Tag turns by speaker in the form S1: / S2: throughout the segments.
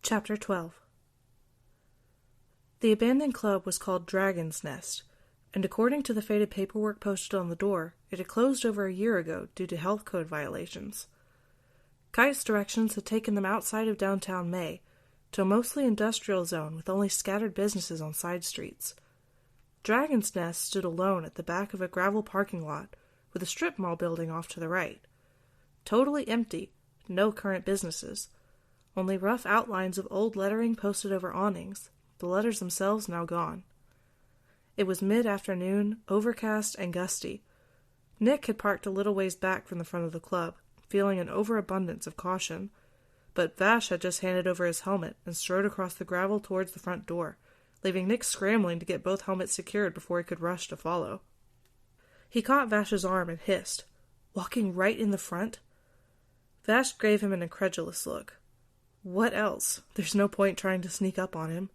S1: Chapter 12. The abandoned club was called Dragon's Nest, and according to the faded paperwork posted on the door, it had closed over a year ago due to health code violations. Kite's directions had taken them outside of downtown May, to a mostly industrial zone with only scattered businesses on side streets. Dragon's Nest stood alone at the back of a gravel parking lot, with a strip mall building off to the right. Totally empty, no current businesses. Only rough outlines of old lettering posted over awnings, the letters themselves now gone. It was mid-afternoon, overcast and gusty. Nick had parked a little ways back from the front of the club, feeling an overabundance of caution, but Vash had just handed over his helmet and strode across the gravel towards the front door, leaving Nick scrambling to get both helmets secured before he could rush to follow. He caught Vash's arm and hissed, "Walking right in the front?" Vash gave him an incredulous look. What else? There's no point trying to sneak up on him.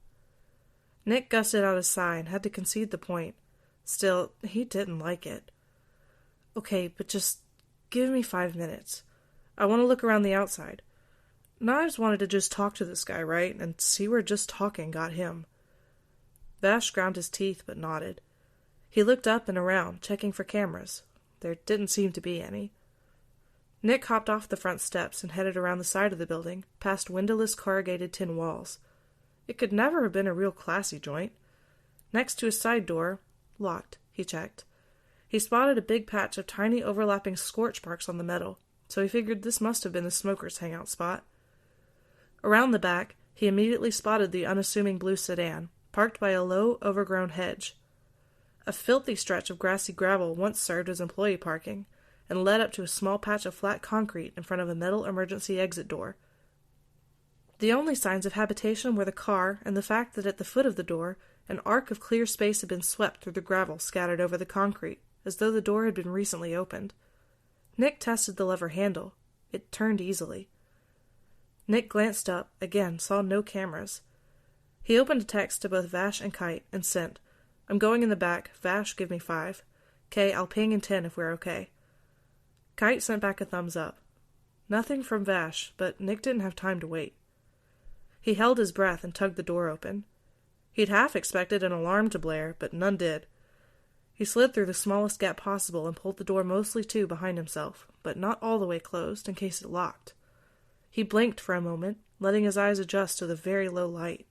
S1: Nick gusted out a sigh and had to concede the point. Still, he didn't like it. Okay, but just give me 5 minutes. I want to look around the outside. Knives wanted to just talk to this guy, right? And see where just talking got him. Vash ground his teeth but nodded. He looked up and around, checking for cameras. There didn't seem to be any. Nick hopped off the front steps and headed around the side of the building, past windowless corrugated tin walls. It could never have been a real classy joint. Next to his side door, locked, he checked. He spotted a big patch of tiny overlapping scorch marks on the metal, so he figured this must have been the smoker's hangout spot. Around the back, he immediately spotted the unassuming blue sedan, parked by a low, overgrown hedge. A filthy stretch of grassy gravel once served as employee parking, and led up to a small patch of flat concrete in front of a metal emergency exit door. The only signs of habitation were the car and the fact that at the foot of the door, an arc of clear space had been swept through the gravel scattered over the concrete, as though the door had been recently opened. Nick tested the lever handle. It turned easily. Nick glanced up, again saw no cameras. He opened a text to both Vash and Kite and sent, "I'm going in the back. Vash, give me 5. 'Kay, I'll ping in 10 if we're okay." Kite sent back a thumbs up. Nothing from Vash, but Nick didn't have time to wait. He held his breath and tugged the door open. He'd half expected an alarm to blare, but none did. He slid through the smallest gap possible and pulled the door mostly to behind himself, but not all the way closed in case it locked. He blinked for a moment, letting his eyes adjust to the very low light.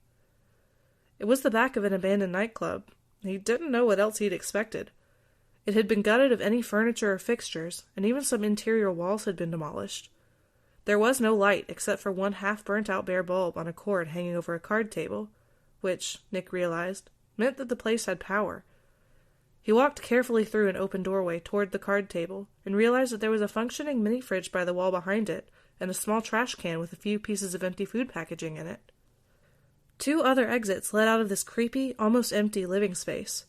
S1: It was the back of an abandoned nightclub. He didn't know what else he'd expected. It had been gutted of any furniture or fixtures, and even some interior walls had been demolished. There was no light except for one half-burnt-out bare bulb on a cord hanging over a card table, which, Nick realized, meant that the place had power. He walked carefully through an open doorway toward the card table, and realized that there was a functioning mini-fridge by the wall behind it, and a small trash can with a few pieces of empty food packaging in it. 2 other exits led out of this creepy, almost empty living space.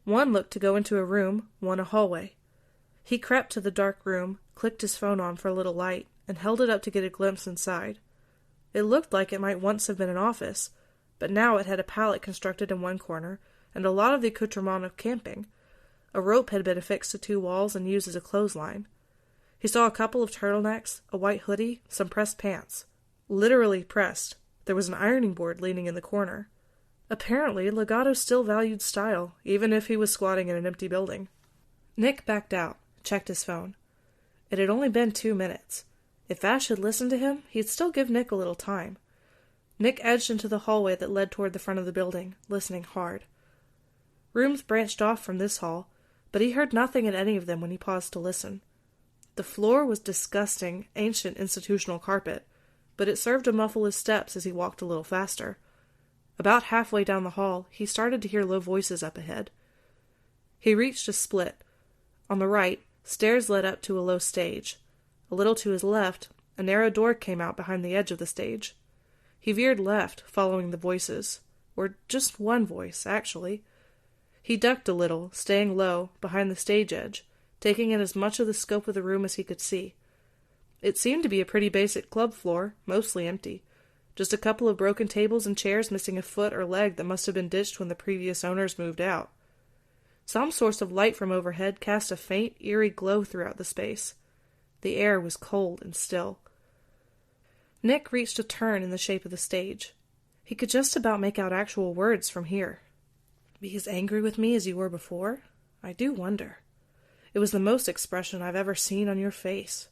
S1: One looked to go into a room, one a hallway. He crept to the dark room, clicked his phone on for a little light, and held it up to get a glimpse inside. It looked like it might once have been an office, but now it had a pallet constructed in one corner, and a lot of the accoutrement of camping. A rope had been affixed to 2 walls and used as a clothesline. He saw a couple of turtlenecks, a white hoodie, some pressed pants. Literally pressed. There was an ironing board leaning in the corner. Apparently, Legato still valued style, even if he was squatting in an empty building. Nick backed out, checked his phone. It had only been 2 minutes. If Vash had listened to him, he'd still give Nick a little time. Nick edged into the hallway that led toward the front of the building, listening hard. Rooms branched off from this hall, but he heard nothing in any of them when he paused to listen. The floor was disgusting, ancient institutional carpet, but it served to muffle his steps as he walked a little faster. About halfway down the hall, he started to hear low voices up ahead. He reached a split. On the right, stairs led up to a low stage. A little to his left, a narrow door came out behind the edge of the stage. He veered left, following the voices. Or just one voice, actually. He ducked a little, staying low, behind the stage edge, taking in as much of the scope of the room as he could see. It seemed to be a pretty basic club floor, mostly empty. Just a couple of broken tables and chairs missing a foot or leg that must have been ditched when the previous owners moved out. Some source of light from overhead cast a faint, eerie glow throughout the space. The air was cold and still. Nick reached a turn in the shape of the stage. He could just about make out actual words from here. Be as angry with me as you were before? I do wonder. It was the most expression I've ever seen on your face.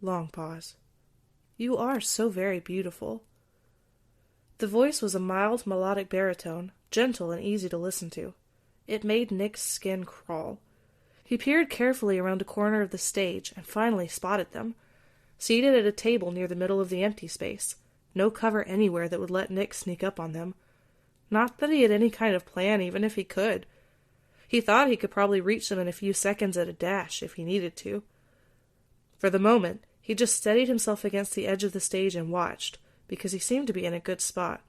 S1: Long pause. You are so very beautiful. The voice was a mild, melodic baritone, gentle and easy to listen to. It made Nick's skin crawl. He peered carefully around a corner of the stage and finally spotted them, seated at a table near the middle of the empty space, no cover anywhere that would let Nick sneak up on them. Not that he had any kind of plan, even if he could. He thought he could probably reach them in a few seconds at a dash, if he needed to. For the moment, he just steadied himself against the edge of the stage and watched, because he seemed to be in a good spot.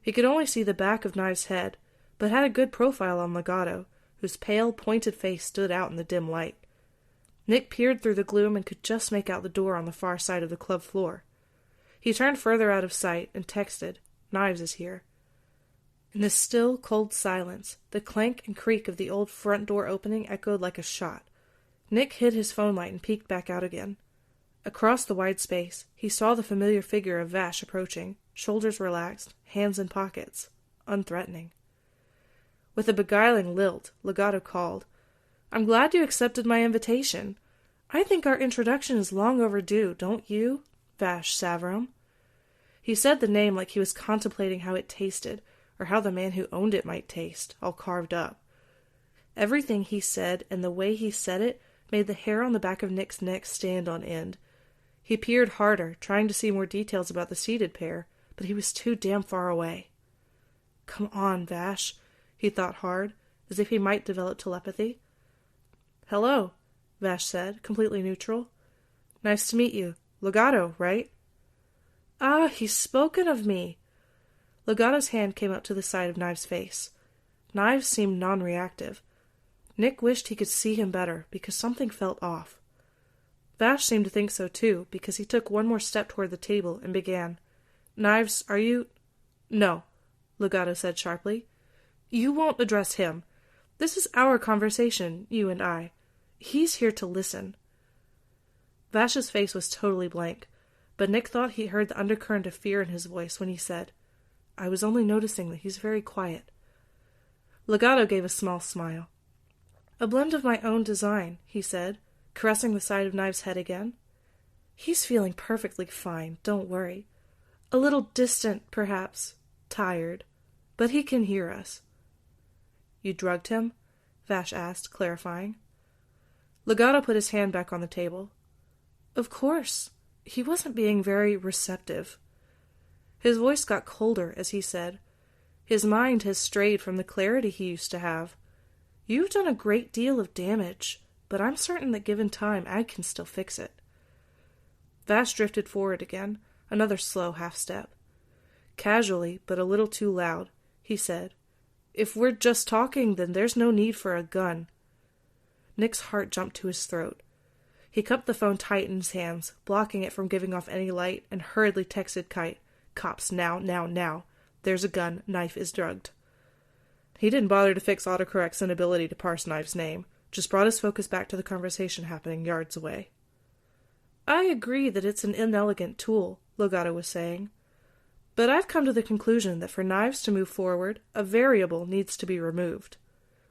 S1: He could only see the back of Knives' head, but had a good profile on Legato, whose pale, pointed face stood out in the dim light. Nick peered through the gloom and could just make out the door on the far side of the club floor. He turned further out of sight and texted, "Knives is here." In the still, cold silence, the clank and creak of the old front door opening echoed like a shot. Nick hid his phone light and peeked back out again. Across the wide space, he saw the familiar figure of Vash approaching, shoulders relaxed, hands in pockets, unthreatening. With a beguiling lilt, Legato called, "I'm glad you accepted my invitation. I think our introduction is long overdue, don't you, Vash Savram?" He said the name like he was contemplating how it tasted, or how the man who owned it might taste, all carved up. Everything he said and the way he said it made the hair on the back of Nick's neck stand on end. He peered harder, trying to see more details about the seated pair, but he was too damn far away. Come on, Vash, he thought hard, as if he might develop telepathy. Hello, Vash said, completely neutral. Nice to meet you. Legato, right? Ah, he's spoken of me. Legato's hand came up to the side of Knives' face. Knives seemed non-reactive. Nick wished he could see him better, because something felt off. Vash seemed to think so too, because he took one more step toward the table and began. Knives, are you... No, Legato said sharply. You won't address him. This is our conversation, you and I. He's here to listen. Vash's face was totally blank, but Nick thought he heard the undercurrent of fear in his voice when he said, I was only noticing that he's very quiet. Legato gave a small smile. A blend of my own design, he said, caressing the side of Knives' head again. He's feeling perfectly fine, don't worry. A little distant, perhaps, tired, but he can hear us. You drugged him? Vash asked, clarifying. Legato put his hand back on the table. Of course. He wasn't being very receptive. His voice got colder as he said, His mind has strayed from the clarity he used to have. You've done a great deal of damage, but I'm certain that given time I can still fix it. Vash drifted forward again, another slow half-step. Casually, but a little too loud, he said, If we're just talking, then there's no need for a gun. Nick's heart jumped to his throat. He cupped the phone tight in his hands, blocking it from giving off any light, and hurriedly texted Kite, Cops, now, now, now. There's a gun, Knife is drugged. He didn't bother to fix autocorrect's inability to parse Knife's name, just brought his focus back to the conversation happening yards away. I agree that it's an inelegant tool, Legato was saying, but I've come to the conclusion that for Knives to move forward, a variable needs to be removed.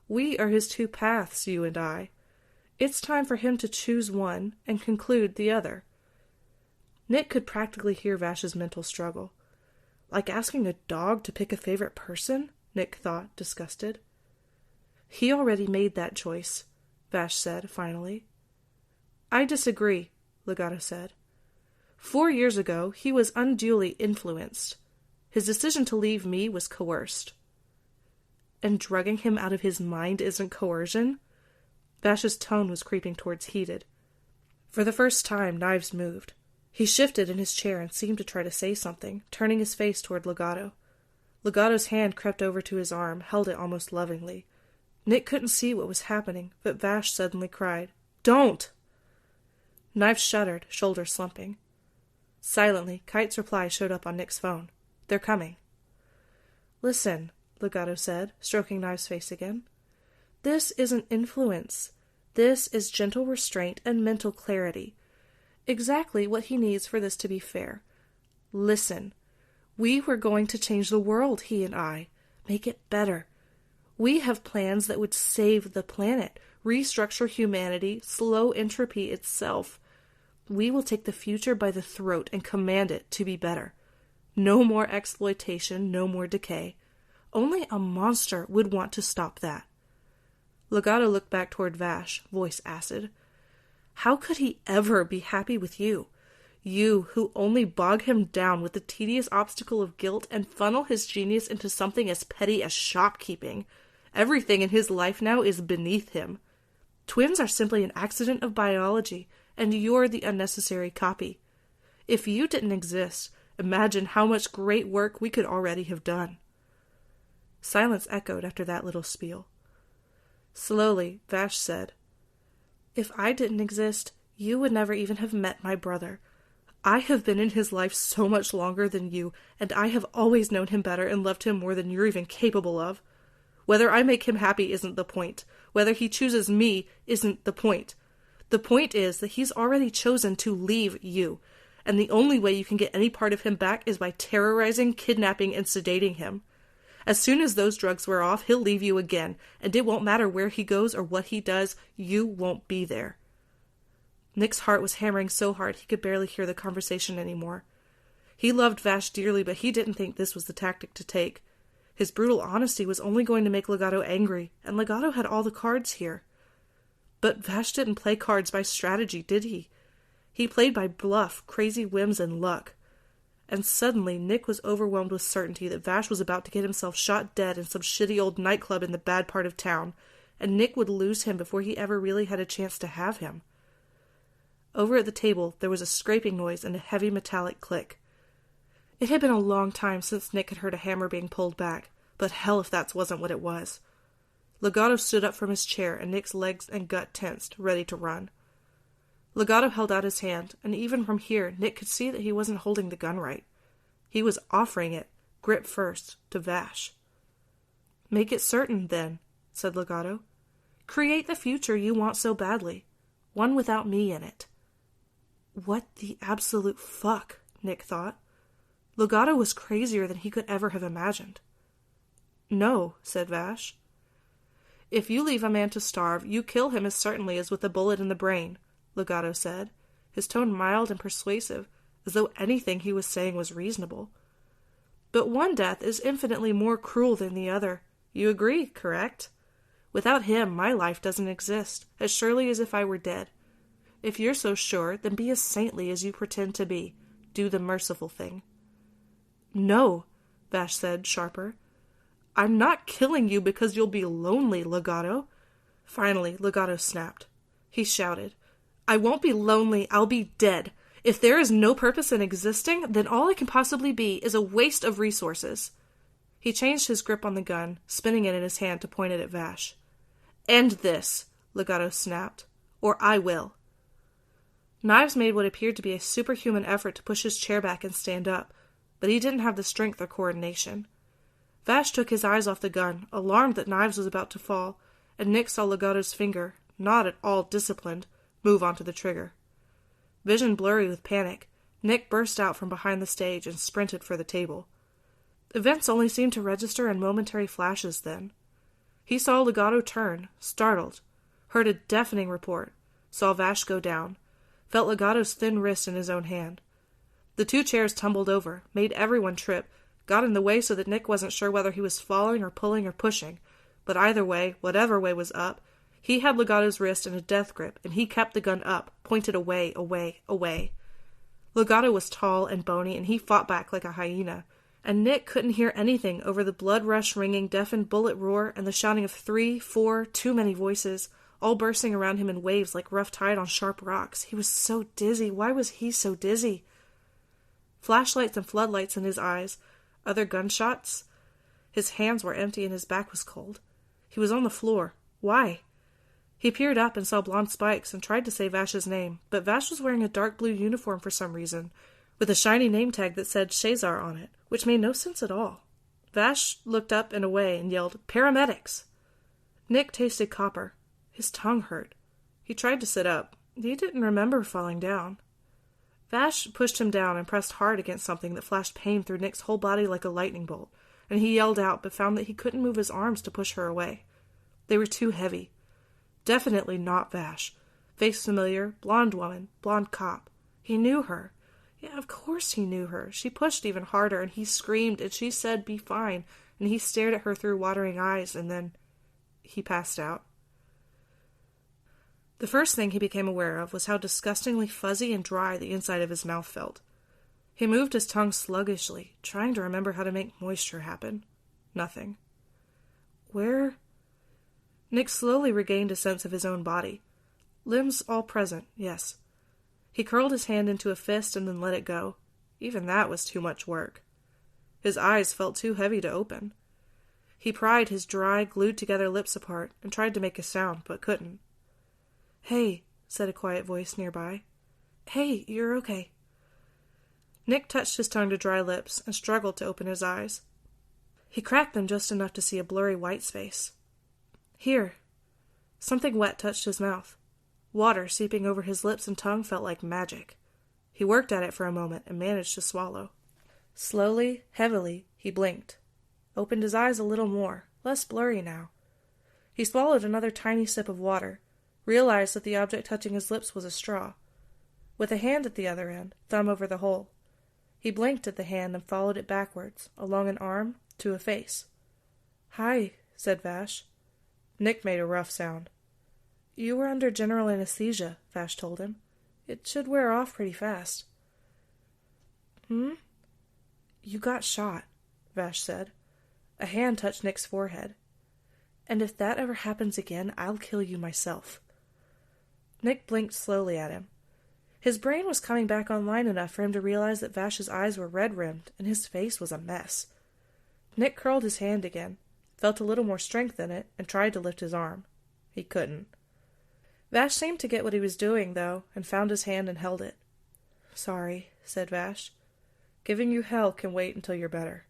S1: We are his two paths, you and I. It's time for him to choose one and conclude the other. Nick could practically hear Vash's mental struggle. Like asking a dog to pick a favorite person? Nick thought, disgusted. He already made that choice, Vash said, finally. I disagree, Legato said. 4 years ago, he was unduly influenced. His decision to leave me was coerced. And drugging him out of his mind isn't coercion? Vash's tone was creeping towards heated. For the first time, Knives moved. He shifted in his chair and seemed to try to say something, turning his face toward Legato. Legato's hand crept over to his arm, held it almost lovingly. Nick couldn't see what was happening, but Vash suddenly cried, Don't! Knives shuddered, shoulders slumping. Silently, Kite's reply showed up on Nick's phone. They're coming. Listen, Legato said, stroking Knives' face again. This isn't influence. This is gentle restraint and mental clarity. Exactly what he needs for this to be fair. Listen. We were going to change the world, he and I. Make it better. We have plans that would save the planet, restructure humanity, slow entropy itself. We will take the future by the throat and command it to be better. No more exploitation, no more decay. Only a monster would want to stop that. Legato looked back toward Vash, voice acid. How could he ever be happy with you? You, who only bog him down with the tedious obstacle of guilt and funnel his genius into something as petty as shopkeeping. Everything in his life now is beneath him. Twins are simply an accident of biology, and you're the unnecessary copy. If you didn't exist, imagine how much great work we could already have done. Silence echoed after that little spiel. Slowly, Vash said, If I didn't exist, you would never even have met my brother. I have been in his life so much longer than you, and I have always known him better and loved him more than you're even capable of. Whether I make him happy isn't the point. Whether he chooses me isn't the point. The point is that he's already chosen to leave you, and the only way you can get any part of him back is by terrorizing, kidnapping, and sedating him. As soon as those drugs wear off, he'll leave you again, and it won't matter where he goes or what he does, you won't be there. Nick's heart was hammering so hard he could barely hear the conversation anymore. He loved Vash dearly, but he didn't think this was the tactic to take. His brutal honesty was only going to make Legato angry, and Legato had all the cards here. But Vash didn't play cards by strategy, did he? He played by bluff, crazy whims, and luck. And suddenly Nick was overwhelmed with certainty that Vash was about to get himself shot dead in some shitty old nightclub in the bad part of town, and Nick would lose him before he ever really had a chance to have him. Over at the table, there was a scraping noise and a heavy metallic click. It had been a long time since Nick had heard a hammer being pulled back, but hell if that wasn't what it was. Legato stood up from his chair, and Nick's legs and gut tensed, ready to run. Legato held out his hand, and even from here, Nick could see that he wasn't holding the gun right. He was offering it, grip first, to Vash. Make it certain, then, said Legato. Create the future you want so badly. One without me in it. What the absolute fuck, Nick thought. Legato was crazier than he could ever have imagined. No, said Vash. If you leave a man to starve, you kill him as certainly as with a bullet in the brain, Legato said, his tone mild and persuasive, as though anything he was saying was reasonable. But one death is infinitely more cruel than the other. You agree, correct? Without him, my life doesn't exist, as surely as if I were dead. If you're so sure, then be as saintly as you pretend to be. Do the merciful thing. No, Vash said, sharper. I'm not killing you because you'll be lonely, Legato. Finally, Legato snapped. He shouted, I won't be lonely, I'll be dead. If there is no purpose in existing, then all I can possibly be is a waste of resources. He changed his grip on the gun, spinning it in his hand to point it at Vash. End this, Legato snapped, or I will. Knives made what appeared to be a superhuman effort to push his chair back and stand up, but he didn't have the strength or coordination. Vash took his eyes off the gun, alarmed that Knives was about to fall, and Nick saw Legato's finger, not at all disciplined, move onto the trigger. Vision blurry with panic, Nick burst out from behind the stage and sprinted for the table. Events only seemed to register in momentary flashes then. He saw Legato turn, startled, heard a deafening report, saw Vash go down, felt Legato's thin wrist in his own hand. The two chairs tumbled over, made everyone trip, got in the way so that Nick wasn't sure whether he was falling or pulling or pushing, but either way, whatever way was up, he had Legato's wrist in a death grip, and he kept the gun up, pointed away, away, away. Legato was tall and bony, and he fought back like a hyena, and Nick couldn't hear anything over the blood-rush-ringing, deafened bullet roar and the shouting of 3, 4, too many voices, all bursting around him in waves like rough tide on sharp rocks. He was so dizzy. Why was he so dizzy? Flashlights and floodlights in his eyes. Other gunshots? His hands were empty and his back was cold. He was on the floor. Why? He peered up and saw blonde spikes and tried to say Vash's name, but Vash was wearing a dark blue uniform for some reason, with a shiny name tag that said Shazar on it, which made no sense at all. Vash looked up and away and yelled, Paramedics! Nick tasted copper. His tongue hurt. He tried to sit up. He didn't remember falling down. Vash pushed him down and pressed hard against something that flashed pain through Nick's whole body like a lightning bolt, and he yelled out but found that he couldn't move his arms to push her away. They were too heavy. Definitely not Vash. Face familiar, blonde woman, blonde cop. He knew her. Yeah, of course he knew her. She pushed even harder, and he screamed, and she said, "Be fine," and he stared at her through watering eyes, and then he passed out. The first thing he became aware of was how disgustingly fuzzy and dry the inside of his mouth felt. He moved his tongue sluggishly, trying to remember how to make moisture happen. Nothing. Where? Nick slowly regained a sense of his own body. Limbs all present, yes. He curled his hand into a fist and then let it go. Even that was too much work. His eyes felt too heavy to open. He pried his dry, glued-together lips apart and tried to make a sound, but couldn't. "Hey," said a quiet voice nearby. "Hey, you're okay." Nick touched his tongue to dry lips and struggled to open his eyes. He cracked them just enough to see a blurry white space. "Here." Something wet touched his mouth. Water seeping over his lips and tongue felt like magic. He worked at it for a moment and managed to swallow. Slowly, heavily, he blinked. Opened his eyes a little more, less blurry now. He swallowed another tiny sip of water, realized that the object touching his lips was a straw. With a hand at the other end, thumb over the hole. He blinked at the hand and followed it backwards, along an arm, to a face. "Hi," said Vash. Nick made a rough sound. "You were under general anesthesia," Vash told him. "It should wear off pretty fast." "Hmm?" "You got shot," Vash said. A hand touched Nick's forehead. "And if that ever happens again, I'll kill you myself." Nick blinked slowly at him. His brain was coming back online enough for him to realize that Vash's eyes were red-rimmed, and his face was a mess. Nick curled his hand again, felt a little more strength in it, and tried to lift his arm. He couldn't. Vash seemed to get what he was doing, though, and found his hand and held it. "Sorry," said Vash. "Giving you hell can wait until you're better."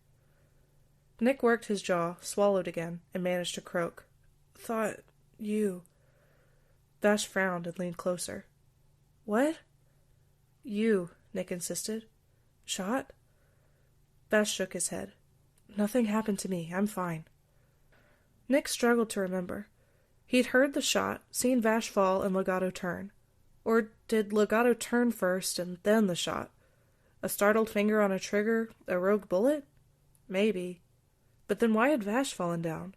S1: Nick worked his jaw, swallowed again, and managed to croak. "Thought you—" Vash frowned and leaned closer. "What?" "You," Nick insisted. "Shot?" Vash shook his head. "Nothing happened to me. I'm fine." Nick struggled to remember. He'd heard the shot, seen Vash fall and Legato turn. Or did Legato turn first and then the shot? A startled finger on a trigger, a rogue bullet? Maybe. But then why had Vash fallen down?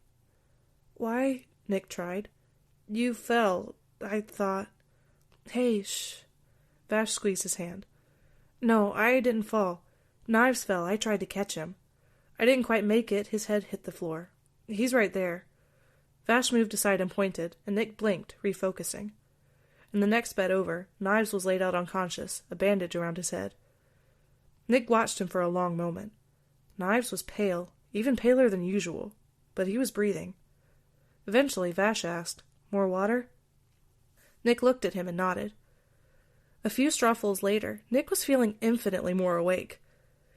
S1: "Why?" Nick tried. "You fell. I thought—" "Hey, shh." Vash squeezed his hand. "No, I didn't fall. Knives fell. I tried to catch him. I didn't quite make it. His head hit the floor. He's right there." Vash moved aside and pointed, and Nick blinked, refocusing. In the next bed over, Knives was laid out unconscious, a bandage around his head. Nick watched him for a long moment. Knives was pale, even paler than usual, but he was breathing. Eventually, Vash asked, "More water?" Nick looked at him and nodded. A few strawfuls later, Nick was feeling infinitely more awake.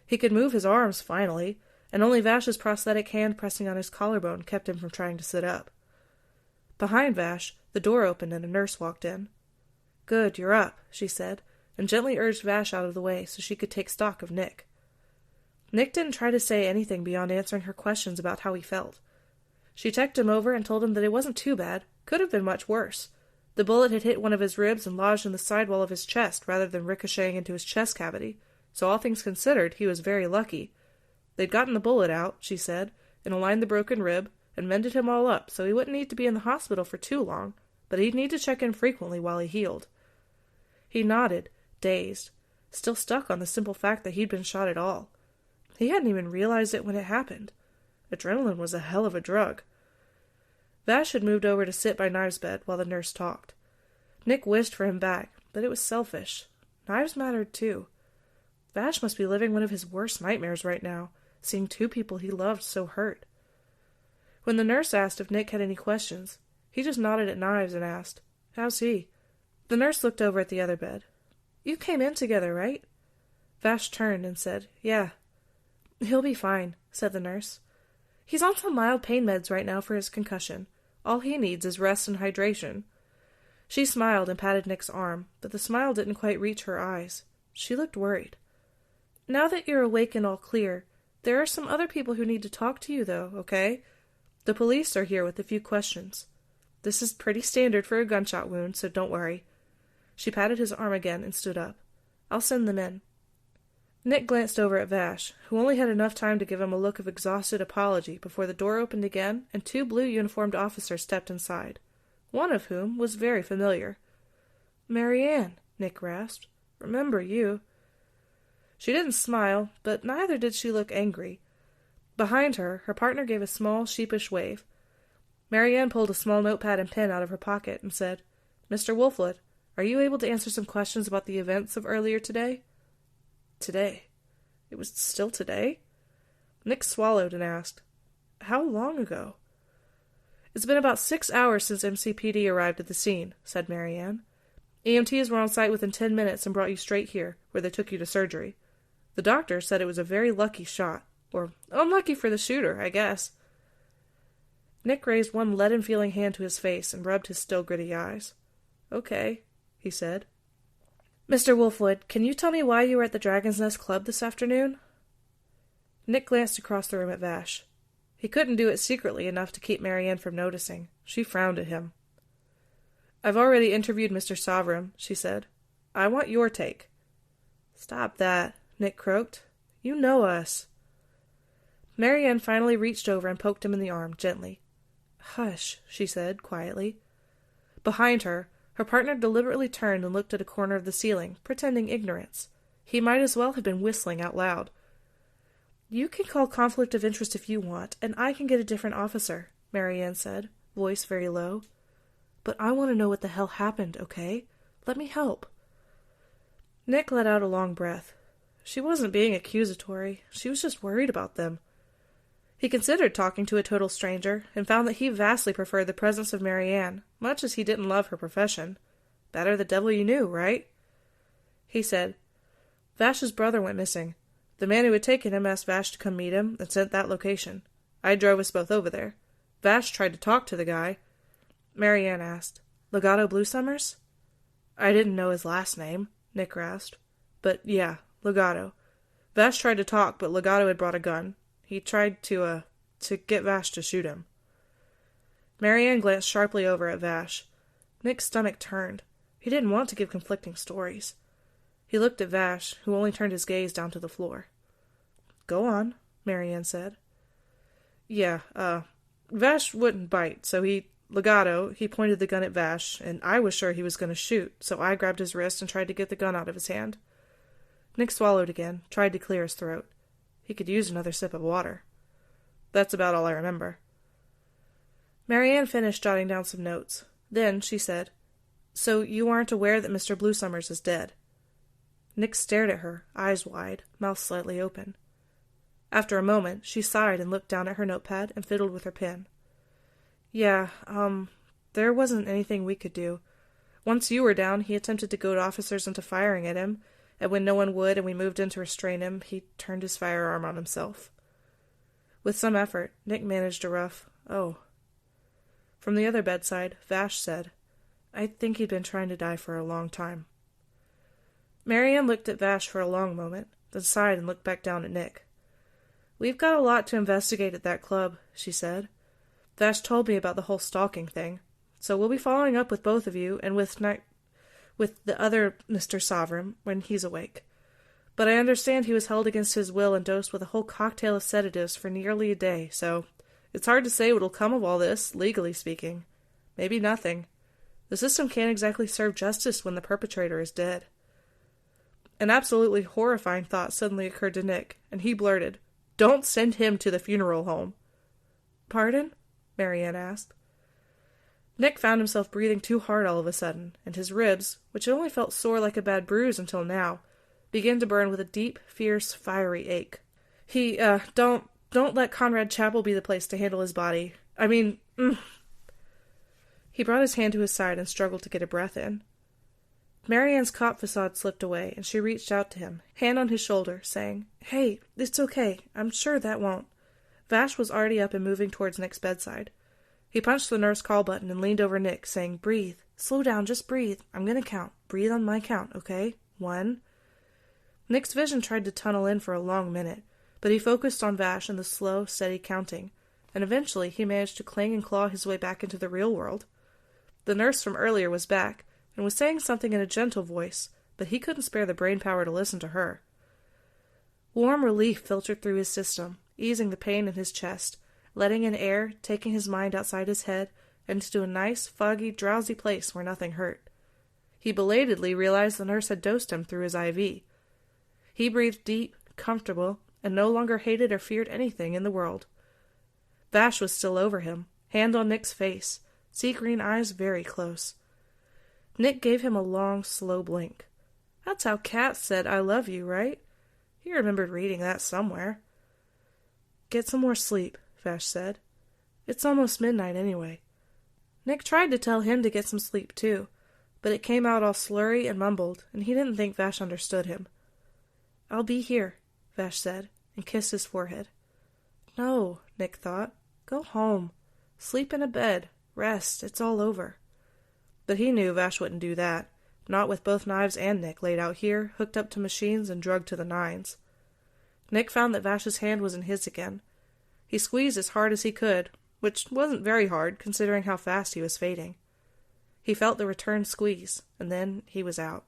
S1: He could move his arms, finally, and only Vash's prosthetic hand pressing on his collarbone kept him from trying to sit up. Behind Vash, the door opened and a nurse walked in. "Good, you're up," she said, and gently urged Vash out of the way so she could take stock of Nick. Nick didn't try to say anything beyond answering her questions about how he felt. She checked him over and told him that it wasn't too bad, could have been much worse. The bullet had hit one of his ribs and lodged in the sidewall of his chest rather than ricocheting into his chest cavity, so all things considered, he was very lucky. They'd gotten the bullet out, she said, and aligned the broken rib, and mended him all up so he wouldn't need to be in the hospital for too long, but he'd need to check in frequently while he healed. He nodded, dazed, still stuck on the simple fact that he'd been shot at all. He hadn't even realized it when it happened. Adrenaline was a hell of a drug. Vash had moved over to sit by Knives' bed while the nurse talked. Nick wished for him back, but it was selfish. Knives mattered too. Vash must be living one of his worst nightmares right now, seeing two people he loved so hurt. When the nurse asked if Nick had any questions, he just nodded at Knives and asked, "How's he?" The nurse looked over at the other bed. "You came in together, right?" Vash turned and said, "Yeah." "He'll be fine," said the nurse. "He's on some mild pain meds right now for his concussion. All he needs is rest and hydration." She smiled and patted Nick's arm, but the smile didn't quite reach her eyes. She looked worried. "Now that you're awake and all clear, there are some other people who need to talk to you, though, okay? The police are here with a few questions. This is pretty standard for a gunshot wound, so don't worry." She patted his arm again and stood up. "I'll send them in." Nick glanced over at Vash, who only had enough time to give him a look of exhausted apology before the door opened again and 2 blue-uniformed officers stepped inside, one of whom was very familiar. "Marianne," Nick rasped. "Remember you." She didn't smile, but neither did she look angry. Behind her, her partner gave a small, sheepish wave. Marianne pulled a small notepad and pen out of her pocket and said, "Mr. Wolfwood, are you able to answer some questions about the events of earlier today?" Today? It was still today? Nick swallowed and asked, "How long ago?" "It's been about 6 hours since MCPD arrived at the scene," said Marianne. "EMTs were on site within 10 minutes and brought you straight here, where they took you to surgery. The doctor said it was a very lucky shot. Or unlucky for the shooter, I guess." Nick raised one leaden-feeling hand to his face and rubbed his still gritty eyes. "Okay," he said. "Mr. Wolfwood, can you tell me why you were at the Dragon's Nest Club this afternoon?" Nick glanced across the room at Vash. He couldn't do it secretly enough to keep Marianne from noticing. She frowned at him. "I've already interviewed Mr. Sovram," she said. "I want your take." "Stop that," Nick croaked. "You know us." Marianne finally reached over and poked him in the arm, gently. "Hush," she said, quietly. Behind her, her partner deliberately turned and looked at a corner of the ceiling, pretending ignorance. He might as well have been whistling out loud. "You can call conflict of interest if you want, and I can get a different officer," Marianne said, voice very low. "But I want to know what the hell happened, okay? Let me help." Nick let out a long breath. She wasn't being accusatory. She was just worried about them. He considered talking to a total stranger, and found that he vastly preferred the presence of Marianne, much as he didn't love her profession. Better the devil you knew, right? He said, "Vash's brother went missing. The man who had taken him asked Vash to come meet him, and sent that location. I drove us both over there. Vash tried to talk to the guy." Marianne asked, "Legato Bluesummers?" "I didn't know his last name," Nick rasped. "But yeah, Legato. Vash tried to talk, but Legato had brought a gun. He tried to get Vash to shoot him." Marianne glanced sharply over at Vash. Nick's stomach turned. He didn't want to give conflicting stories. He looked at Vash, who only turned his gaze down to the floor. "Go on," Marianne said. "Yeah, Vash wouldn't bite, so Legato pointed the gun at Vash, and I was sure he was going to shoot, so I grabbed his wrist and tried to get the gun out of his hand." Nick swallowed again, tried to clear his throat. He could use another sip of water. "That's about all I remember." Marianne finished jotting down some notes. Then she said, "So you aren't aware that Mr. Bluesummers is dead?" Nick stared at her, eyes wide, mouth slightly open. After a moment, she sighed and looked down at her notepad and fiddled with her pen. "Yeah, there wasn't anything we could do. Once you were down, he attempted to goad officers into firing at him, and when no one would and we moved in to restrain him, he turned his firearm on himself." With some effort, Nick managed a rough, "Oh." From the other bedside, Vash said, "I think he'd been trying to die for a long time." Marianne looked at Vash for a long moment, then sighed and looked back down at Nick. "We've got a lot to investigate at that club," she said. "Vash told me about the whole stalking thing, so we'll be following up with both of you and with the other Mr. Sovram when he's awake. But I understand he was held against his will and dosed with a whole cocktail of sedatives for nearly a day, so it's hard to say what'll come of all this, legally speaking. Maybe nothing. The system can't exactly serve justice when the perpetrator is dead." An absolutely horrifying thought suddenly occurred to Nick, and he blurted, "Don't send him to the funeral home." "Pardon?" Marianne asked. Nick found himself breathing too hard all of a sudden, and his ribs, which had only felt sore like a bad bruise until now, began to burn with a deep, fierce, fiery ache. Don't let Conrad Chapel be the place to handle his body. I mean, He brought his hand to his side and struggled to get a breath in. Marianne's cop facade slipped away, and she reached out to him, hand on his shoulder, saying, "Hey, it's okay. I'm sure that won't." Vash was already up and moving towards Nick's bedside. He punched the nurse call button and leaned over Nick, saying, "Breathe. Slow down, just breathe. I'm going to count. Breathe on my count, okay? 1. Nick's vision tried to tunnel in for a long minute, but he focused on Vash and the slow, steady counting, and eventually he managed to cling and claw his way back into the real world. The nurse from earlier was back, and was saying something in a gentle voice, but he couldn't spare the brain power to listen to her. Warm relief filtered through his system, easing the pain in his chest, letting in air, taking his mind outside his head, and into a nice, foggy, drowsy place where nothing hurt. He belatedly realized the nurse had dosed him through his IV. He breathed deep, comfortable, and no longer hated or feared anything in the world. Vash was still over him, hand on Nick's face, sea green eyes very close. Nick gave him a long, slow blink. That's how cats said I love you, right? He remembered reading that somewhere. Get some more sleep, Vash said. It's almost midnight anyway. Nick tried to tell him to get some sleep too, but it came out all slurry and mumbled, and he didn't think Vash understood him. I'll be here, Vash said, and kissed his forehead. No, Nick thought. Go home. Sleep in a bed. Rest. It's all over. But he knew Vash wouldn't do that, not with both Knives and Nick laid out here, hooked up to machines and drugged to the nines. Nick found that Vash's hand was in his again. He squeezed as hard as he could, which wasn't very hard considering how fast he was fading. He felt the return squeeze, and then he was out.